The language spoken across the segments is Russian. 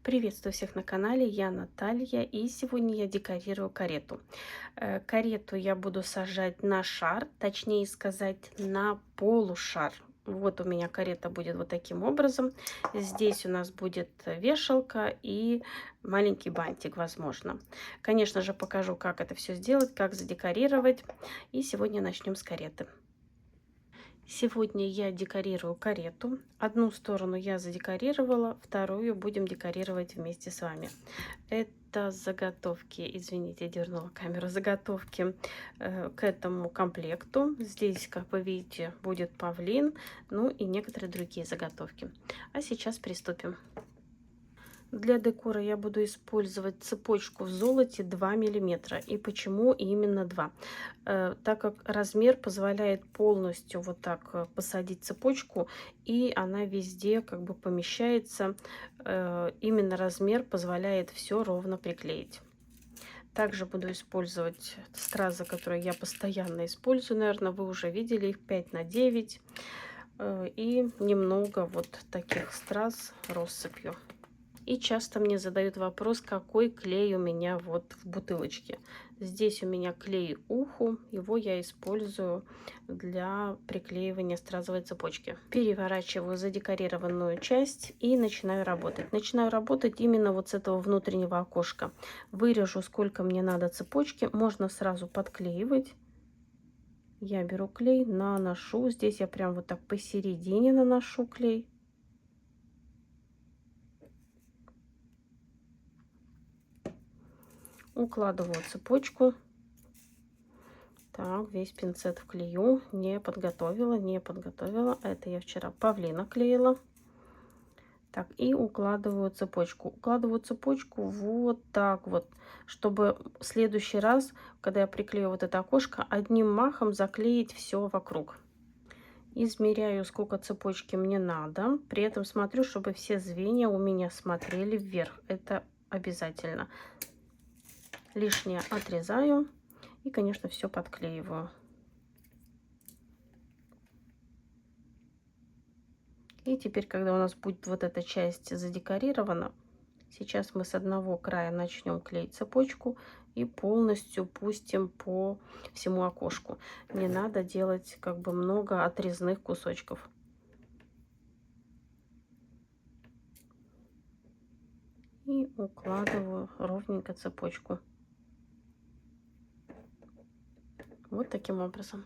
Приветствую всех на канале, я Наталья, и сегодня я декорирую карету. Карету я буду сажать на шар, точнее сказать на полушар. Вот у меня карета будет вот таким образом. Здесь у нас будет вешалка и маленький бантик, возможно. Конечно же, покажу, как это все сделать, как задекорировать. И сегодня начнем с кареты. Сегодня я декорирую карету. Одну сторону я задекорировала, вторую будем декорировать вместе с вами. Это заготовки, извините, я дернула камеру, заготовки к этому комплекту. Здесь, как вы видите, будет павлин, ну и некоторые другие заготовки. А сейчас приступим. Для декора я буду использовать цепочку в золоте 2 миллиметра. И почему именно 2? Так как размер позволяет полностью вот так посадить цепочку, и она везде как бы помещается. Именно размер позволяет все ровно приклеить. Также буду использовать стразы, которые я постоянно использую. Наверное, вы уже видели их 5 на 9. И немного вот таких страз россыпью. И часто мне задают вопрос, какой клей у меня вот в бутылочке. Здесь у меня клей уху, его я использую для приклеивания стразовой цепочки. Переворачиваю задекорированную часть и начинаю работать. Начинаю работать именно вот с этого внутреннего окошка. Вырежу, сколько мне надо цепочки, можно сразу подклеивать. Я беру клей, наношу, здесь я прям вот так посередине наношу клей. Укладываю цепочку. Так, весь пинцет в клею. Не подготовила. Это я вчера павлина клеила. Так, и укладываю цепочку. Укладываю цепочку вот так вот, чтобы в следующий раз, когда я приклею вот это окошко, одним махом заклеить все вокруг. Измеряю, сколько цепочки мне надо. При этом смотрю, чтобы все звенья у меня смотрели вверх. Это обязательно. Лишнее отрезаю и, конечно, все подклеиваю. И теперь, когда у нас будет вот эта часть задекорирована, сейчас мы с одного края начнем клеить цепочку и полностью пустим по всему окошку. Не надо делать как бы много отрезных кусочков. И укладываю ровненько цепочку. Вот таким образом.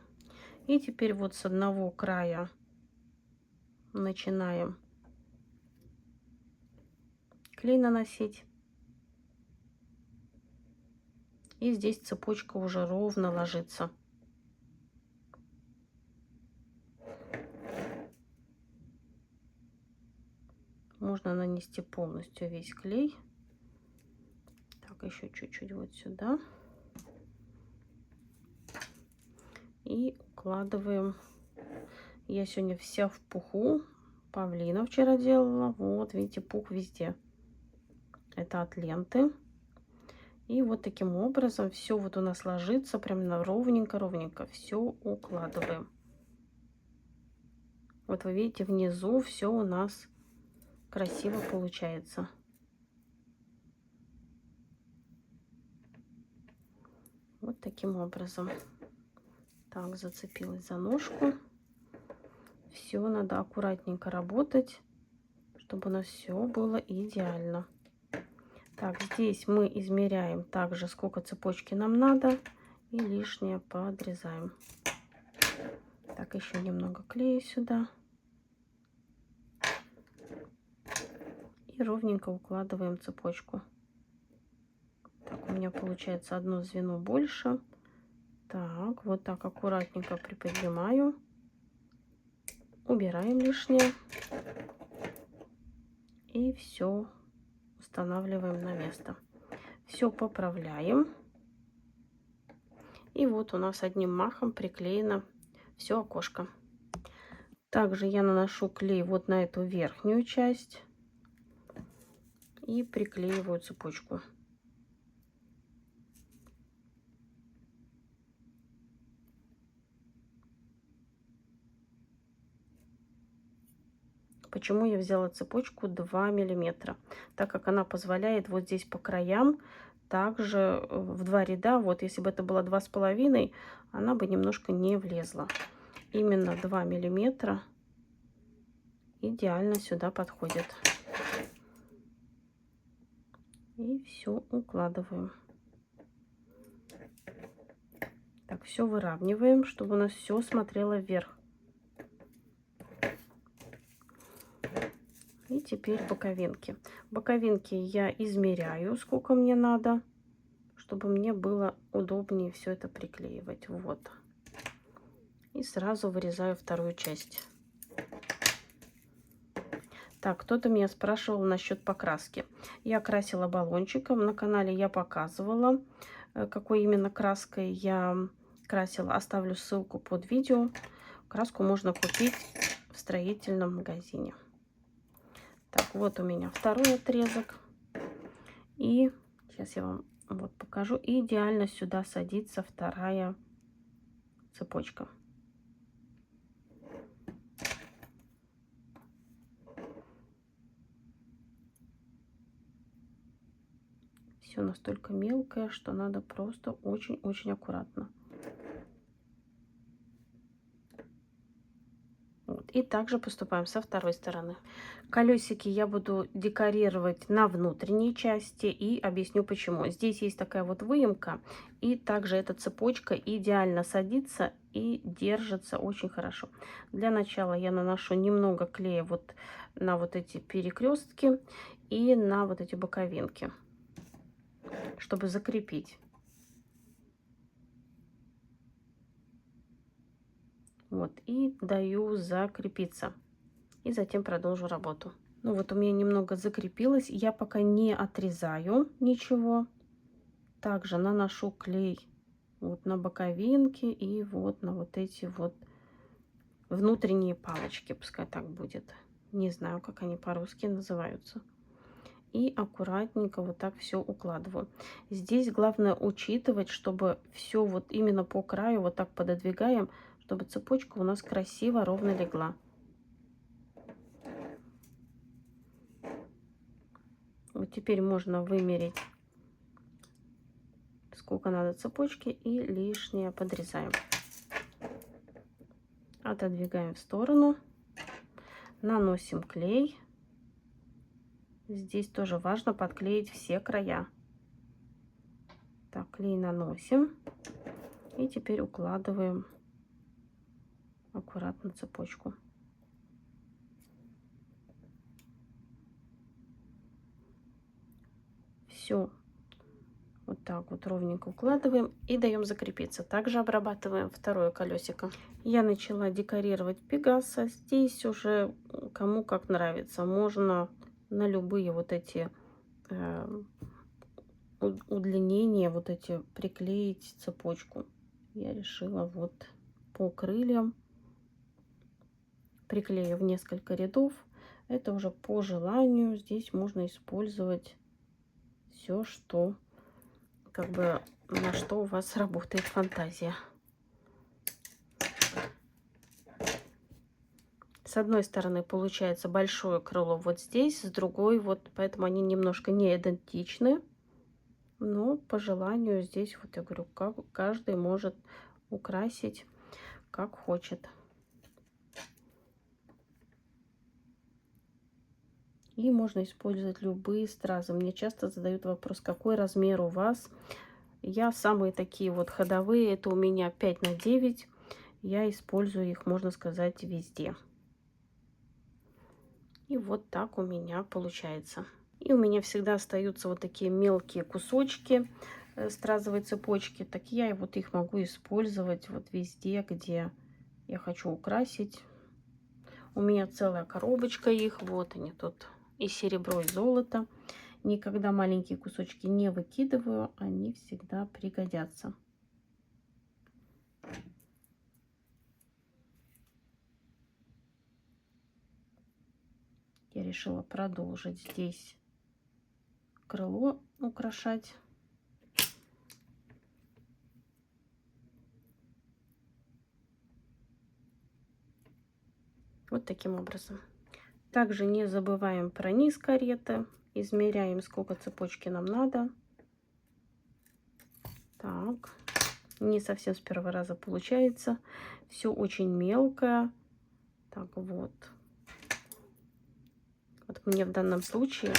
И теперь вот с одного края начинаем клей наносить. И здесь цепочка уже ровно ложится. Можно нанести полностью весь клей. Так, еще чуть-чуть вот сюда. И укладываем. Я сегодня вся в пуху. Павлина вчера делала. Вот, видите, пух везде. Это от ленты. И вот таким образом все вот у нас ложится прям на ровненько-ровненько. Все укладываем. Вот вы видите, внизу все у нас красиво получается. Вот таким образом. Так, зацепилась за ножку. Все надо аккуратненько работать, чтобы у нас все было идеально. Так, здесь мы измеряем также, сколько цепочки нам надо, и лишнее подрезаем. Так, еще немного клея сюда. И ровненько укладываем цепочку. Так, у меня получается одно звено больше. Так, вот так аккуратненько приподнимаю. Убираем лишнее. И все устанавливаем на место. Все поправляем. И вот у нас одним махом приклеено все окошко. Также я наношу клей вот на эту верхнюю часть и приклеиваю цепочку. Почему я взяла цепочку 2 миллиметра? Так как она позволяет вот здесь по краям также в 2 ряда, вот если бы это было 2,5, она бы немножко не влезла. Именно 2 миллиметра идеально сюда подходит. И все укладываем. Так, все выравниваем, чтобы у нас все смотрело вверх. И теперь боковинки. Боковинки я измеряю, сколько мне надо, чтобы мне было удобнее все это приклеивать. Вот. И сразу вырезаю вторую часть. Так, кто-то меня спрашивал насчет покраски. Я красила баллончиком. На канале я показывала, какой именно краской я красила. Оставлю ссылку под видео. Краску можно купить в строительном магазине. Так, вот у меня второй отрезок. И сейчас я вам вот покажу. И идеально сюда садится вторая цепочка. Все настолько мелкое, что надо просто очень-очень аккуратно. Вот. И также поступаем со второй стороны. Колесики я буду декорировать на внутренней части и объясню почему. Здесь есть такая вот выемка, и также эта цепочка идеально садится и держится очень хорошо. Для начала я наношу немного клея вот на вот эти перекрестки и на вот эти боковинки, чтобы закрепить. Вот, и даю закрепиться. И затем продолжу работу. Ну вот у меня немного закрепилось. Я пока не отрезаю ничего. Также наношу клей вот на боковинки и вот на вот эти вот внутренние палочки. Пускай так будет. Не знаю, как они по-русски называются. И аккуратненько вот так все укладываю. Здесь главное учитывать, чтобы все вот именно по краю вот так пододвигаем, чтобы цепочка у нас красиво ровно легла. Вот теперь можно вымерить, сколько надо цепочки, и лишнее подрезаем. Отодвигаем в сторону. Наносим клей. Здесь тоже важно подклеить все края. Так, клей наносим. И теперь укладываем аккуратно цепочку. Все вот так вот ровненько укладываем и даем закрепиться. Также обрабатываем второе колесико. Я начала декорировать Пегаса. Здесь уже кому как нравится. Можно на любые вот эти удлинения, вот эти приклеить цепочку. Я решила вот по крыльям приклею в несколько рядов. Это уже по желанию. Здесь можно использовать все, что как бы на что у вас работает фантазия. С одной стороны получается большое крыло вот здесь, с другой вот, поэтому они немножко не идентичны. Но по желанию здесь, вот я говорю, как каждый может украсить как хочет. И можно использовать любые стразы. Мне часто задают вопрос, какой размер у вас. Я самые такие вот ходовые, это у меня 5 на 9. Я использую их, можно сказать, везде. И вот так у меня получается. И у меня всегда остаются вот такие мелкие кусочки стразовой цепочки. Так я вот их могу использовать вот везде, где я хочу украсить. У меня целая коробочка их. Вот они тут. И серебро, и золото. Никогда маленькие кусочки не выкидываю. Они всегда пригодятся. Я решила продолжить здесь крыло украшать. Вот таким образом. Также не забываем про низ кареты. Измеряем, сколько цепочки нам надо. Так, не совсем с первого раза получается. Все очень мелкое. Так, вот. Вот мне в данном случае,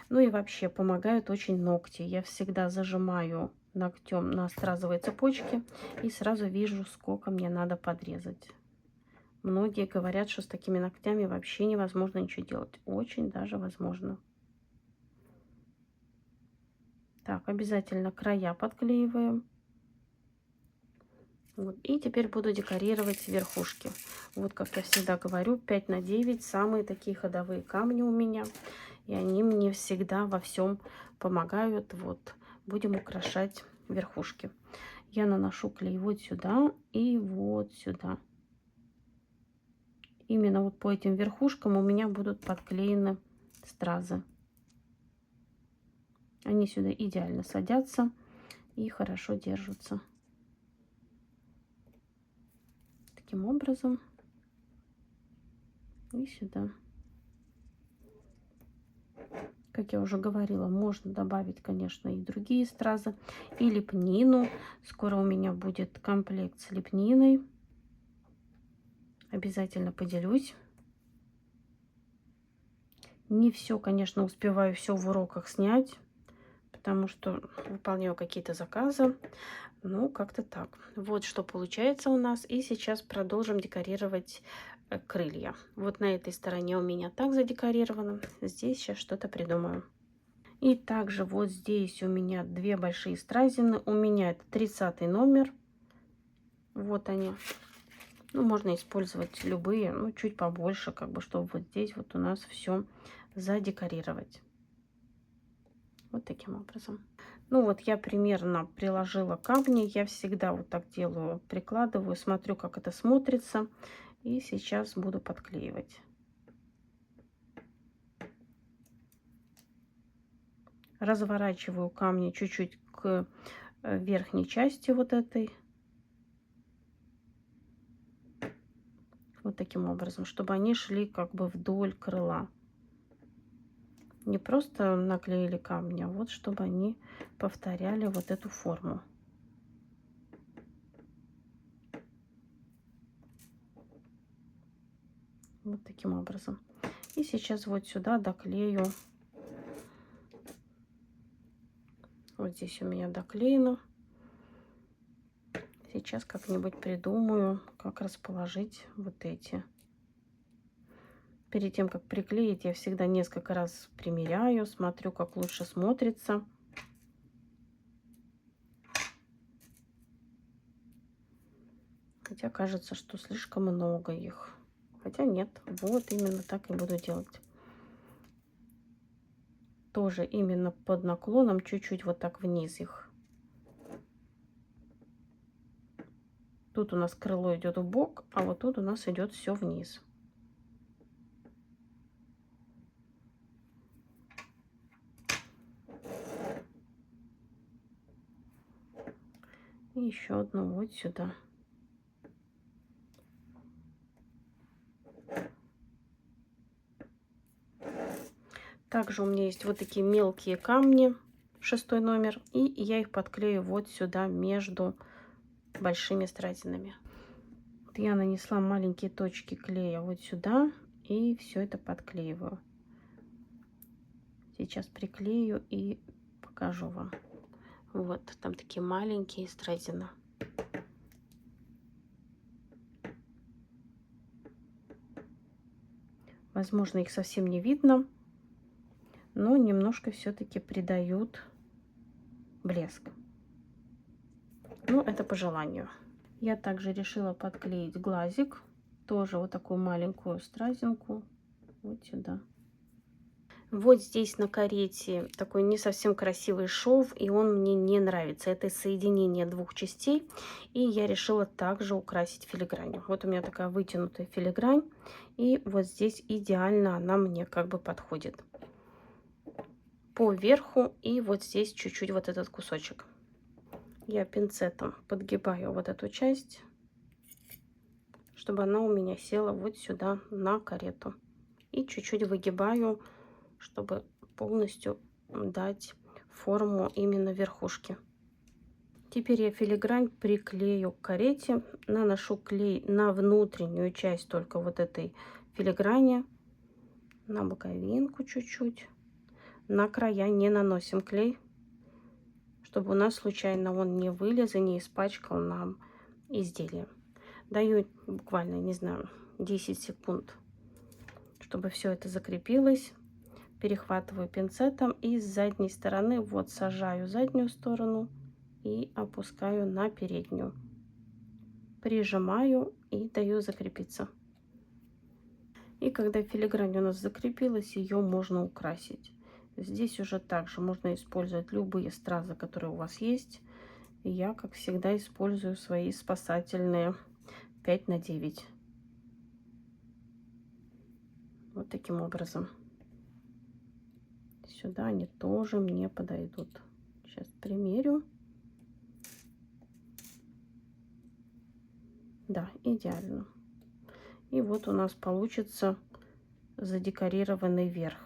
ну и вообще помогают очень ногти. Я всегда зажимаю ногтем на стразовой цепочке и сразу вижу, сколько мне надо подрезать. Многие говорят, что с такими ногтями вообще невозможно ничего делать. Очень даже возможно. Так, обязательно края подклеиваем. Вот. И теперь буду декорировать верхушки. Вот, как я всегда говорю, 5 на 9 самые такие ходовые камни у меня. И они мне всегда во всем помогают. Вот, будем украшать верхушки. Я наношу клей вот сюда и вот сюда. Именно вот по этим верхушкам у меня будут подклеены стразы. Они сюда идеально садятся и хорошо держатся. Таким образом. И сюда. Как я уже говорила, можно добавить, конечно, и другие стразы, и лепнину. Скоро у меня будет комплект с лепниной. Обязательно поделюсь. Не все, конечно, успеваю все в уроках снять, потому что выполняю какие-то заказы. Ну, как-то так. Вот что получается у нас. И сейчас продолжим декорировать крылья. Вот на этой стороне у меня так задекорировано. Здесь сейчас что-то придумаю. И также вот здесь у меня две большие стразины. У меня это 30 номер. Вот они. Ну, можно использовать любые, ну, чуть побольше, как бы, чтобы вот здесь вот у нас все задекорировать. Вот таким образом. Ну, вот я примерно приложила камни. Я всегда вот так делаю, прикладываю, смотрю, как это смотрится. И сейчас буду подклеивать. Разворачиваю камни чуть-чуть к верхней части вот этой. Вот таким образом, чтобы они шли как бы вдоль крыла. Не просто наклеили камни, а вот чтобы они повторяли вот эту форму. Вот таким образом. И сейчас вот сюда доклею. Вот здесь у меня доклеено. Сейчас как-нибудь придумаю, как расположить вот эти. Перед тем, как приклеить, я всегда несколько раз примеряю, смотрю, как лучше смотрится. Хотя кажется, что слишком много их. Хотя нет, вот именно так и буду делать. Тоже именно под наклоном, чуть-чуть вот так вниз их. Тут у нас крыло идет в бок, а вот тут у нас идет все вниз. И еще одну вот сюда. Также у меня есть вот такие мелкие камни, 6 номер, и я их подклею вот сюда между большими стразинами. Вот я нанесла маленькие точки клея вот сюда и все это подклеиваю. Сейчас приклею и покажу вам. Вот там такие маленькие стразины. Возможно, их совсем не видно, но немножко все-таки придают блеск. Ну, это по желанию. Я также решила подклеить глазик. Тоже вот такую маленькую стразинку. Вот сюда. Вот здесь на карете такой не совсем красивый шов, и он мне не нравится. Это соединение двух частей, и я решила также украсить филигранью. Вот у меня такая вытянутая филигрань, и вот здесь идеально она мне как бы подходит. По верху и вот здесь чуть-чуть вот этот кусочек. Я пинцетом подгибаю вот эту часть, чтобы она у меня села вот сюда на карету. И чуть-чуть выгибаю, чтобы полностью дать форму именно верхушки. Теперь я филигрань приклею к карете, наношу клей на внутреннюю часть только вот этой филиграни, на боковинку чуть-чуть. На края не наносим клей, чтобы у нас случайно он не вылез и не испачкал нам изделие. Даю буквально, не знаю, 10 секунд, чтобы все это закрепилось. Перехватываю пинцетом и с задней стороны вот сажаю заднюю сторону и опускаю на переднюю. Прижимаю и даю закрепиться. И когда филигрань у нас закрепилась, ее можно украсить. Здесь уже также можно использовать любые стразы, которые у вас есть. И я, как всегда, использую свои спасательные 5 на 9. Вот таким образом. Сюда они тоже мне подойдут. Сейчас примерю. Да, идеально. И вот у нас получится задекорированный верх.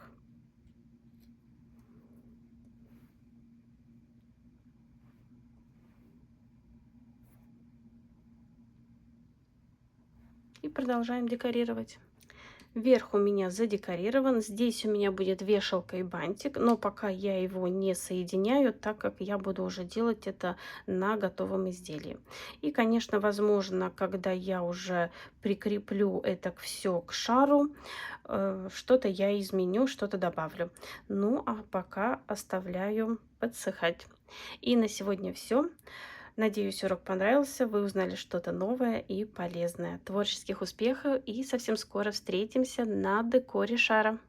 И продолжаем декорировать. Верх у меня задекорирован. Здесь у меня будет вешалка и бантик, но пока я его не соединяю, так как я буду уже делать это на готовом изделии. И, конечно, возможно, когда я уже прикреплю это все к шару, что-то я изменю, что-то добавлю. Ну, а пока оставляю подсыхать. И на сегодня все. Надеюсь, урок понравился, вы узнали что-то новое и полезное. Творческих успехов и совсем скоро встретимся на декоре шара.